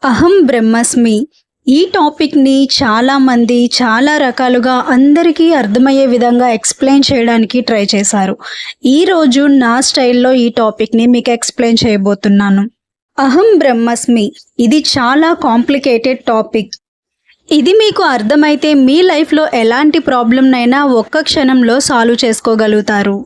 అహం బ్రహ్మస్మి. ఈ టాపిక్‌ని చాలామంది చాలా రకాలుగా అందరికీ అర్థమయ్యే విధంగా ఎక్స్‌ప్లెయిన్ చేయడానికి ట్రై చేశారు. ఈరోజు నా స్టైల్‌లో ఈ టాపిక్‌ని మీకు ఎక్స్‌ప్లెయిన్ చేయబోతున్నాను. అహం బ్రహ్మస్మి. ఇది చాలా కాంప్లికేటెడ్ టాపిక్. ఇది మీకు అర్థమైతే మీ లైఫ్‌లో ఎలాంటి ప్రాబ్లమ్‌నైనా ఒక్క క్షణంలో సాల్వ్ చేసుకోగలుగుతారు.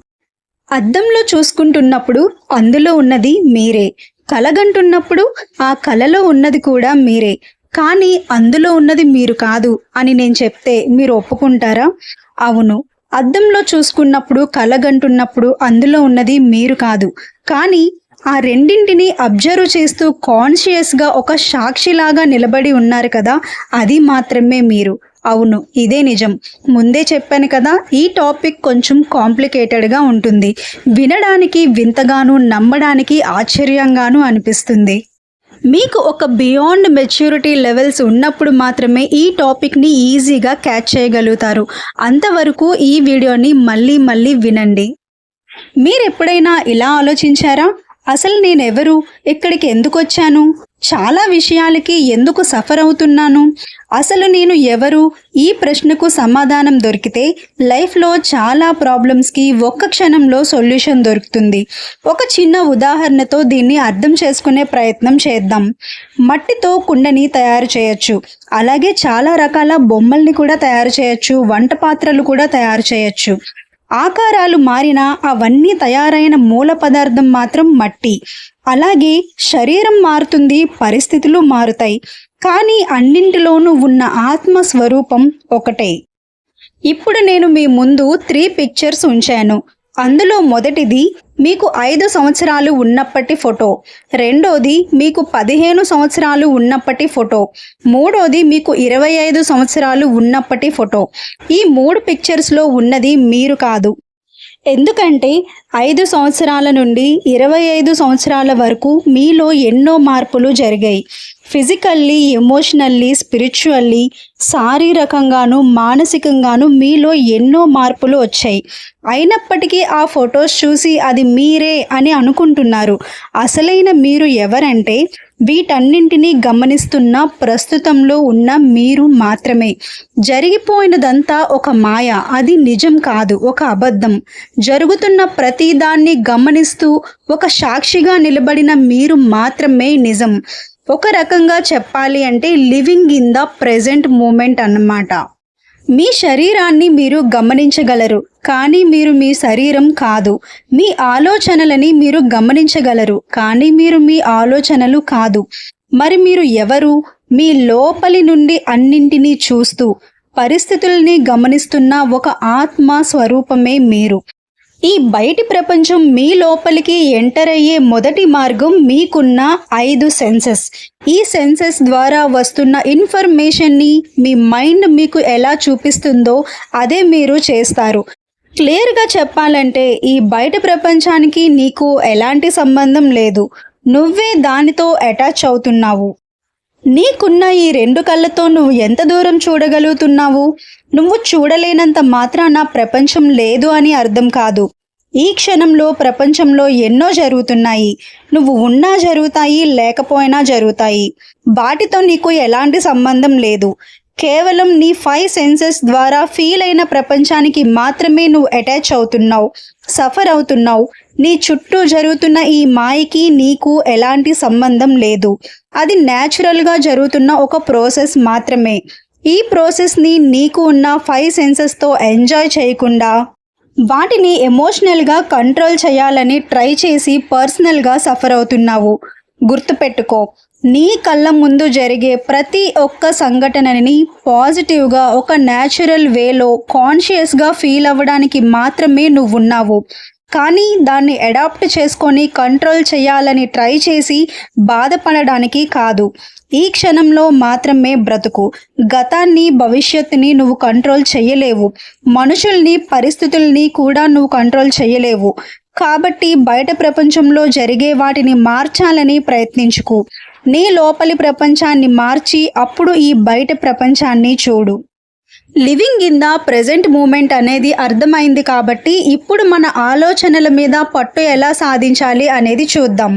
అద్దంలో చూసుకుంటున్నప్పుడు అందులో ఉన్నది మీరే. కలగంటున్నప్పుడు ఆ కలలో ఉన్నది కూడా మీరే. కానీ అందులో ఉన్నది మీరు కాదు అని నేను చెప్తే మీరు ఒప్పుకుంటారా? అవును. అద్దంలో చూసుకున్నప్పుడు కలగంటున్నప్పుడు అందులో ఉన్నది మీరు కాదు. కానీ ఆ రెండింటిని అబ్జర్వ్ చేస్తూ కాన్షియస్‌గా ఒక సాక్షిలాగా నిలబడి ఉన్నారు కదా! అది మాత్రమే మీరు. అవును. ఇదే నిజం. ముందే చెప్పాను కదా! ఈ టాపిక్ కొంచెం కాంప్లికేటెడ్‌గా ఉంటుంది. వినడానికి వింతగాను, నమ్మడానికి ఆశ్చర్యంగాను అనిపిస్తుంది. మీకు ఒక బియాండ్ మెచ్యూరిటీ లెవెల్స్ ఉన్నప్పుడు మాత్రమే ఈ టాపిక్‌ని ఈజీగా క్యాచ్ చేయగలుగుతారు. అంతవరకు ఈ వీడియోని మళ్ళీ మళ్ళీ వినండి. మీరెప్పుడైనా ఇలా ఆలోచించారా? అసలు నేనెవరు? ఇక్కడికి ఎందుకొచ్చాను? చాలా విషయాలకి ఎందుకు సఫర్ అవుతున్నాను? అసలు నేను ఎవరు? ఈ ప్రశ్నకు సమాధానం దొరికితే లైఫ్‌లో చాలా ప్రాబ్లమ్స్‌కి ఒక్క క్షణంలో సొల్యూషన్ దొరుకుతుంది. ఒక చిన్న ఉదాహరణతో దీన్ని అర్థం చేసుకునే ప్రయత్నం చేద్దాం. మట్టితో కుండని తయారు చేయొచ్చు. అలాగే చాలా రకాల బొమ్మల్ని కూడా తయారు చేయొచ్చు. వంట పాత్రలు కూడా తయారు చేయొచ్చు. ఆకారాలు మారినా అవన్నీ తయారైన మూల పదార్థం మాత్రం మట్టి. అలాగే శరీరం మారుతుంది, పరిస్థితులు మారుతాయి. కానీ అన్నింటిలోనూ ఉన్న ఆత్మ స్వరూపం ఒకటే. ఇప్పుడు నేను మీ ముందు 3 పిక్చర్స్ ఉంచాను. అందులో మొదటిది మీకు 5 సంవత్సరాలు ఉన్నప్పటి ఫోటో, రెండోది మీకు 15 సంవత్సరాలు ఉన్నప్పటి ఫోటో, మూడోది మీకు 25 సంవత్సరాలు ఉన్నప్పటి ఫోటో. ఈ 3 పిక్చర్స్లో ఉన్నది మీరు కాదు. ఎందుకంటే 5 సంవత్సరాల నుండి 25 సంవత్సరాల వరకు మీలో ఎన్నో మార్పులు జరిగాయి. ఫిజికల్లీ, ఎమోషనల్లీ, స్పిరిచువల్లీ, శారీరకంగాను, మానసికంగాను మీలో ఎన్నో మార్పులు వచ్చాయి. అయినప్పటికీ ఆ ఫొటోస్ చూసి అది మీరే అని అనుకుంటున్నారు. అసలైన మీరు ఎవరంటే వీటన్నింటినీ గమనిస్తున్న ప్రస్తుతంలో ఉన్న మీరు మాత్రమే. జరిగిపోయినదంతా ఒక మాయ, అది నిజం కాదు, ఒక అబద్ధం. జరుగుతున్న ప్రతిదాన్ని గమనిస్తూ ఒక సాక్షిగా నిలబడిన మీరు మాత్రమే నిజం. ఒక రకంగా చెప్పాలి అంటే living in the present moment అన్నమాట. మీ శరీరాన్ని మీరు గమనించగలరు, కానీ మీరు మీ శరీరం కాదు. మీ ఆలోచనలని మీరు గమనించగలరు, కానీ మీరు మీ ఆలోచనలు కాదు. మరి మీరు ఎవరు? మీ లోపలి నుండి అన్నింటినీ చూస్తూ పరిస్థితుల్ని గమనిస్తున్న ఒక ఆత్మ స్వరూపమే మీరు. ఈ బయటి ప్రపంచం మీ లోపలికి ఎంటర్ అయ్యే మొదటి మార్గం మీకున్న 5 సెన్సెస్. ఈ సెన్సెస్ ద్వారా వస్తున్న ఇన్ఫర్మేషన్ని మీ మైండ్ మీకు ఎలా చూపిస్తుందో అదే మీరు చేస్తారు. క్లియర్గా చెప్పాలంటే ఈ బయట ప్రపంచానికి నీకు ఎలాంటి సంబంధం లేదు. నువ్వే దానితో అటాచ్ అవుతున్నావు. నీకున్న ఈ 2 కళ్ళతో నువ్వు ఎంత దూరం చూడగలుగుతున్నావు? నువ్వు చూడలేనంత మాత్రాన ప్రపంచం లేదు అని అర్థం కాదు. ఈ క్షణంలో ప్రపంచంలో ఎన్నో జరుగుతున్నాయి. నువ్వు ఉన్నా జరుగుతాయి, లేకపోయినా జరుగుతాయి. వాటితో నీకు ఎలాంటి సంబంధం లేదు. కేవలం నీ 5 సెన్సెస్ ద్వారా ఫీల్ అయిన ప్రపంచానికి మాత్రమే నువ్వు అటాచ్ అవుతున్నావు, సఫర్ అవుతున్నావు. నీ చుట్టూ జరుగుతున్న ఈ మాయకి నీకు ఎలాంటి సంబంధం లేదు. అది న్యాచురల్గా జరుగుతున్న ఒక ప్రాసెస్ మాత్రమే. ఈ ప్రాసెస్ని నీకు ఉన్న 5 సెన్సెస్తో ఎంజాయ్ చేయకుండా వాటిని ఎమోషనల్గా కంట్రోల్ చేయాలని ట్రై చేసి పర్సనల్గా సఫర్ అవుతున్నావు. గుర్తుపెట్టుకో, నీ కళ్ళ ముందు జరిగే ప్రతి ఒక్క సంఘటనని పాజిటివ్గా ఒక న్యాచురల్ వేలో కాన్షియస్గా ఫీల్ అవ్వడానికి మాత్రమే నువ్వున్నావు. కానీ దాన్ని అడాప్ట్ చేసుకొని కంట్రోల్ చేయాలని ట్రై చేసి బాధపడడానికి కాదు. ఈ క్షణంలో మాత్రమే బ్రతుకు. గతాన్ని, భవిష్యత్తుని నువ్వు కంట్రోల్ చేయలేవు. మనుషుల్ని, పరిస్థితుల్ని కూడా నువ్వు కంట్రోల్ చేయలేవు. కాబట్టి బయట ప్రపంచంలో జరిగే వాటిని మార్చాలని ప్రయత్నించుకు. నీ లోపలి ప్రపంచాన్ని మార్చి అప్పుడు ఈ బయట ప్రపంచాన్ని చూడు. Living in the present moment అనేది అర్థమైంది కాబట్టి ఇప్పుడు మన ఆలోచనల మీద పట్టు ఎలా సాధించాలి అనేది చూద్దాం.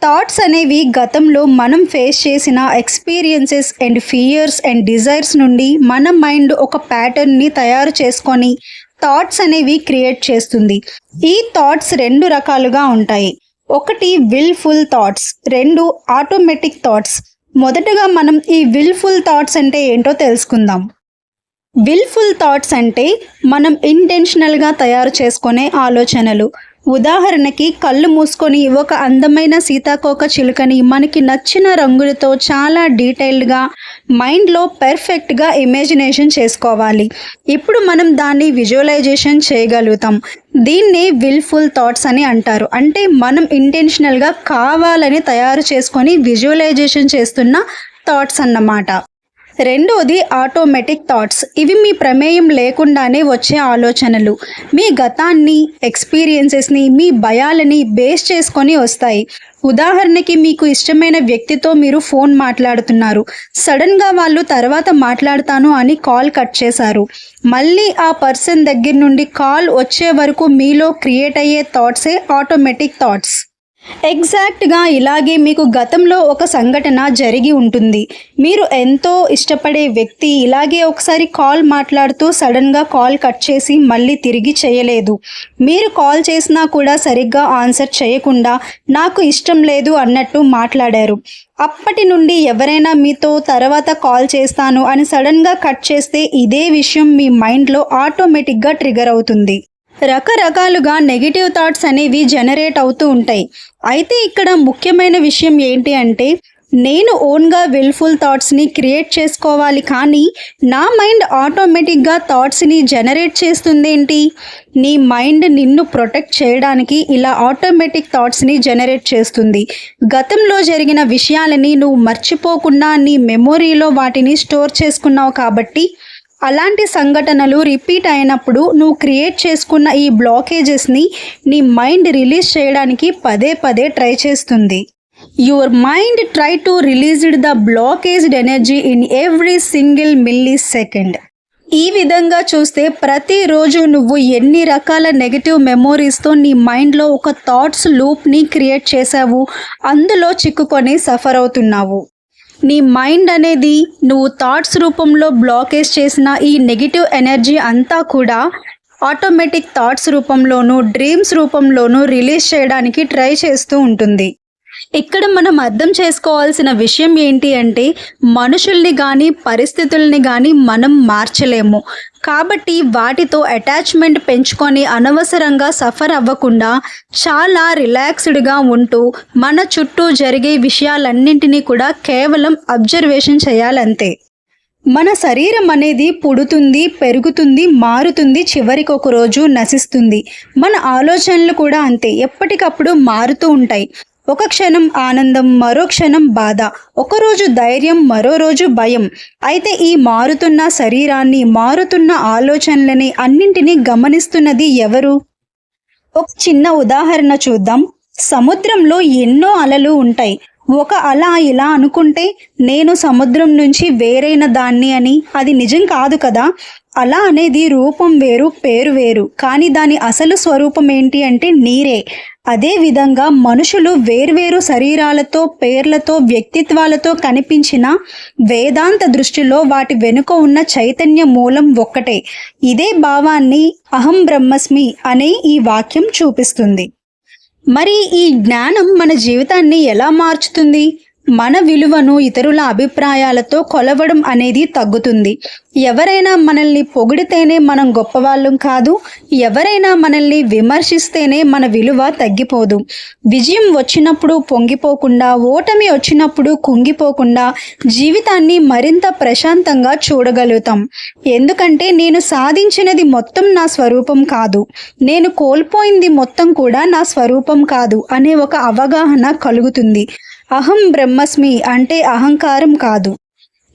థాట్స్ అనేవి గతంలో మనం ఫేస్ చేసిన experiences and fears and desires నుండి మన మైండ్ ఒక ప్యాటర్న్ని తయారు చేసుకొని థాట్స్ అనేవి క్రియేట్ చేస్తుంది. ఈ థాట్స్ 2 రకాలుగా ఉంటాయి. ఒకటి విల్ఫుల్ థాట్స్, 2 ఆటోమేటిక్ థాట్స్. మొదటగా మనం ఈ విల్ఫుల్ థాట్స్ అంటే ఏంటో తెలుసుకుందాం. విల్ఫుల్ థాట్స్ అంటే మనం ఇంటెన్షనల్గా తయారు చేసుకునే ఆలోచనలు. ఉదాహరణకి కళ్ళు మూసుకొని ఒక అందమైన సీతాకోక చిలుకని మనకి నచ్చిన రంగులతో చాలా డీటెయిల్డ్గా మైండ్లో పర్ఫెక్ట్గా ఇమాజినేషన్ చేసుకోవాలి. ఇప్పుడు మనం దాన్ని విజువలైజేషన్ చేయగలుగుతాం. దీన్నే విల్ఫుల్ థాట్స్ అని అంటారు. అంటే మనం ఇంటెన్షనల్గా కావాలని తయారు చేసుకొని విజువలైజేషన్ చేస్తున్న థాట్స్ అన్నమాట. రెండోది ఆటోమేటిక్ థాట్స్. ఇవి మీ ప్రమేయం లేకుండానే వచ్చే ఆలోచనలు. మీ గతాన్ని, ఎక్స్పీరియన్సెస్ని, మీ భయాలని బేస్ చేసుకొని వస్తాయి. ఉదాహరణకి మీకు ఇష్టమైన వ్యక్తితో మీరు ఫోన్ మాట్లాడుతున్నారు. సడన్గా వాళ్ళు తర్వాత మాట్లాడతాను అని కాల్ కట్ చేశారు. మళ్ళీ ఆ పర్సన్ దగ్గర నుండి కాల్ వచ్చే వరకు మీలో క్రియేట్ అయ్యే థాట్సే ఆటోమేటిక్ థాట్స్. ఎగ్జాక్ట్గా ఇలాగే మీకు గతంలో ఒక సంఘటన జరిగి ఉంటుంది. మీరు ఎంతో ఇష్టపడే వ్యక్తి ఇలాగే ఒకసారి కాల్ మాట్లాడుతూ సడన్గా కాల్ కట్ చేసి మళ్ళీ తిరిగి చేయలేదు. మీరు కాల్ చేసినా కూడా సరిగ్గా ఆన్సర్ చేయకుండా నాకు ఇష్టం లేదు అన్నట్టు మాట్లాడారు. అప్పటి నుండి ఎవరైనా మీతో తర్వాత కాల్ చేస్తాను అని సడన్గా కట్ చేస్తే ఇదే విషయం మీ మైండ్లో ఆటోమేటిక్గా ట్రిగర్ అవుతుంది. రకరకాలుగా నెగిటివ్ థాట్స్ అనేవి జనరేట్ అవుతూ ఉంటాయి. అయితే ఇక్కడ ముఖ్యమైన విషయం ఏంటి అంటే నేను ఓన్గా విల్ఫుల్ థాట్స్ని క్రియేట్ చేసుకోవాలి, కానీ నా మైండ్ ఆటోమేటిక్గా థాట్స్ని జనరేట్ చేస్తుందేంటి? నీ మైండ్ నిన్ను ప్రొటెక్ట్ చేయడానికి ఇలా ఆటోమేటిక్ థాట్స్ని జనరేట్ చేస్తుంది. గతంలో జరిగిన విషయాలని నువ్వు మర్చిపోకుండా నీ మెమొరీలో వాటిని స్టోర్ చేసుకున్నావు కాబట్టి అలాంటి సంఘటనలు రిపీట్ అయినప్పుడు నువ్వు క్రియేట్ చేసుకున్న ఈ బ్లాకేజెస్ని నీ మైండ్ రిలీజ్ చేయడానికి పదే పదే ట్రై చేస్తుంది. Your mind try to released the blockaged energy in every single millisecond. ఈ విధంగా చూస్తే ప్రతిరోజు నువ్వు ఎన్ని రకాల నెగిటివ్ మెమోరీస్తో నీ మైండ్లో ఒక థాట్స్ లూప్ని క్రియేట్ చేసావు, అందులో చిక్కుకొని సఫర్ అవుతున్నావు. నీ మైండ్ అనేది నువ్వు థాట్స్ రూపంలో బ్లాకేజ్ చేసిన ఈ నెగిటివ్ ఎనర్జీ అంతా కూడా ఆటోమేటిక్ థాట్స్ రూపంలోనూ డ్రీమ్స్ రూపంలోనూ రిలీజ్ చేయడానికి ట్రై చేస్తూ ఉంటుంది. ఇక్కడ మనం అర్థం చేసుకోవాల్సిన విషయం ఏంటి అంటే మనుషుల్ని కానీ పరిస్థితుల్ని కానీ మనం మార్చలేము. కాబట్టి వాటితో అటాచ్మెంట్ పెంచుకొని అనవసరంగా సఫర్ అవ్వకుండా చాలా రిలాక్స్డ్గా ఉంటూ మన చుట్టూ జరిగే విషయాలన్నింటినీ కూడా కేవలం అబ్జర్వేషన్ చేయాలంతే. మన శరీరం అనేది పుడుతుంది, పెరుగుతుంది, మారుతుంది, చివరికి ఒక రోజు నశిస్తుంది. మన ఆలోచనలు కూడా అంతే, ఎప్పటికప్పుడు మారుతూ ఉంటాయి. ఒక క్షణం ఆనందం, మరో క్షణం బాధ, ఒకరోజు ధైర్యం, మరో రోజు భయం. అయితే ఈ మారుతున్న శరీరాన్ని, మారుతున్న ఆలోచనలని అన్నింటినీ గమనిస్తున్నది ఎవరు? ఒక చిన్న ఉదాహరణ చూద్దాం. సముద్రంలో ఎన్నో అలలు ఉంటాయి. ఒక అల ఇలా అనుకుంటే నేను సముద్రం నుంచి వేరైన దాన్ని అని, అది నిజం కాదు కదా. అల అనేది రూపం వేరు, పేరు వేరు, కానీ దాని అసలు స్వరూపం ఏంటి అంటే నీరే. అదేవిధంగా మనుషులు వేర్వేరు శరీరాలతో, పేర్లతో, వ్యక్తిత్వాలతో కనిపించిన వేదాంత దృష్టిలో వాటి వెనుక ఉన్న చైతన్య మూలం ఒక్కటే. ఇదే భావాన్ని అహం బ్రహ్మస్మి అనే ఈ వాక్యం చూపిస్తుంది. మరి ఈ జ్ఞానం మన జీవితాన్ని ఎలా మార్చుతుంది? మన విలువను ఇతరుల అభిప్రాయాలతో కొలవడం అనేది తగ్గుతుంది. ఎవరైనా మనల్ని పొగిడితేనే మనం గొప్పవాళ్ళం కాదు, ఎవరైనా మనల్ని విమర్శిస్తేనే మన విలువ తగ్గిపోదు. విజయం వచ్చినప్పుడు పొంగిపోకుండా, ఓటమి వచ్చినప్పుడు కుంగిపోకుండా జీవితాన్ని మరింత ప్రశాంతంగా చూడగలుగుతాం. ఎందుకంటే నేను సాధించినది మొత్తం నా స్వరూపం కాదు, నేను కోల్పోయింది మొత్తం కూడా నా స్వరూపం కాదు అనే ఒక అవగాహన కలుగుతుంది. అహం బ్రహ్మస్మి అంటే అహంకారం కాదు.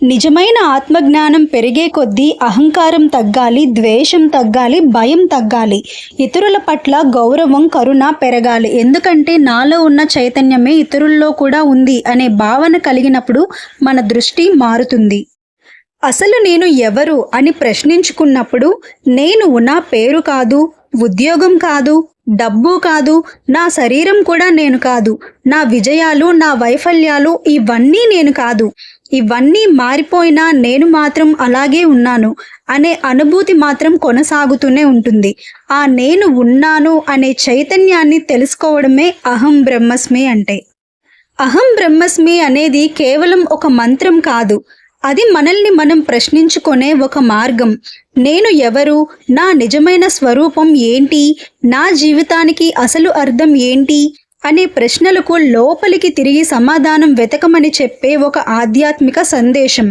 నిజమైన ఆత్మజ్ఞానం పెరిగే కొద్దీ అహంకారం తగ్గాలి, ద్వేషం తగ్గాలి, భయం తగ్గాలి, ఇతరుల పట్ల గౌరవం, కరుణ పెరగాలి. ఎందుకంటే నాలో ఉన్న చైతన్యమే ఇతరుల్లో కూడా ఉంది అనే భావన కలిగినప్పుడు మన దృష్టి మారుతుంది. అసలు నేను ఎవరు అని ప్రశ్నించుకున్నప్పుడు నేను నా పేరు కాదు, ఉద్యోగం కాదు, డబ్బు కాదు, నా శరీరం కూడా నేను కాదు, నా విజయాలు, నా వైఫల్యాలు ఇవన్నీ నేను కాదు. ఇవన్నీ మారిపోయినా నేను మాత్రం అలాగే ఉన్నాను అనే అనుభూతి మాత్రం కొనసాగుతూనే ఉంటుంది. ఆ నేను ఉన్నాను అనే చైతన్యాన్ని తెలుసుకోవడమే అహం బ్రహ్మస్మి అంటే. అహం బ్రహ్మస్మి అనేది కేవలం ఒక మంత్రం కాదు, అది మనల్ని మనం ప్రశ్నించుకునే ఒక మార్గం. నేను ఎవరు? నా నిజమైన స్వరూపం ఏంటి? నా జీవితానికి అసలు అర్థం ఏంటి అనే ప్రశ్నలకు లోపలికి తిరిగి సమాధానం వెతకమని చెప్పే ఒక ఆధ్యాత్మిక సందేశం.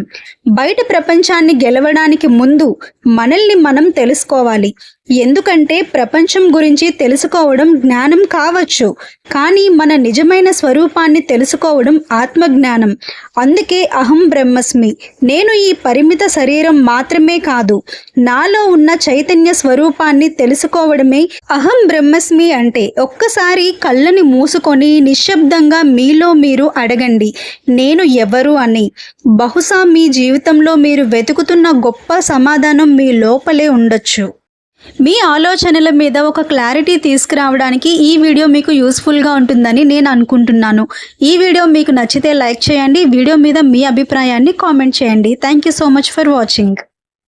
బయట ప్రపంచాన్ని గెలవడానికి ముందు మనల్ని మనం తెలుసుకోవాలి. ఎందుకంటే ప్రపంచం గురించి తెలుసుకోవడం జ్ఞానం కావచ్చు, కానీ మన నిజమైన స్వరూపాన్ని తెలుసుకోవడం ఆత్మజ్ఞానం. అందుకే అహం బ్రహ్మస్మి, నేను ఈ పరిమిత శరీరం మాత్రమే కాదు, నాలో ఉన్న చైతన్య స్వరూపాన్ని తెలుసుకోవడమే అహం బ్రహ్మస్మి అంటే. ఒక్కసారి కళ్ళని మూసుకొని నిశ్శబ్దంగా మీలో మీరు అడగండి, నేను ఎవరు అని. బహుశా మీ జీవితంలో మీరు వెతుకుతున్న గొప్ప సమాధానం మీ లోపలే ఉండొచ్చు. మీ ఆలోచనల మీద ఒక క్లారిటీ తీసుకురావడానికి ఈ వీడియో మీకు యూస్ఫుల్గా ఉంటుందని నేను అనుకుంటున్నాను. ఈ వీడియో మీకు నచ్చితే లైక్ చేయండి. వీడియో మీద మీ అభిప్రాయాన్ని కామెంట్ చేయండి. Thank you so much for watching.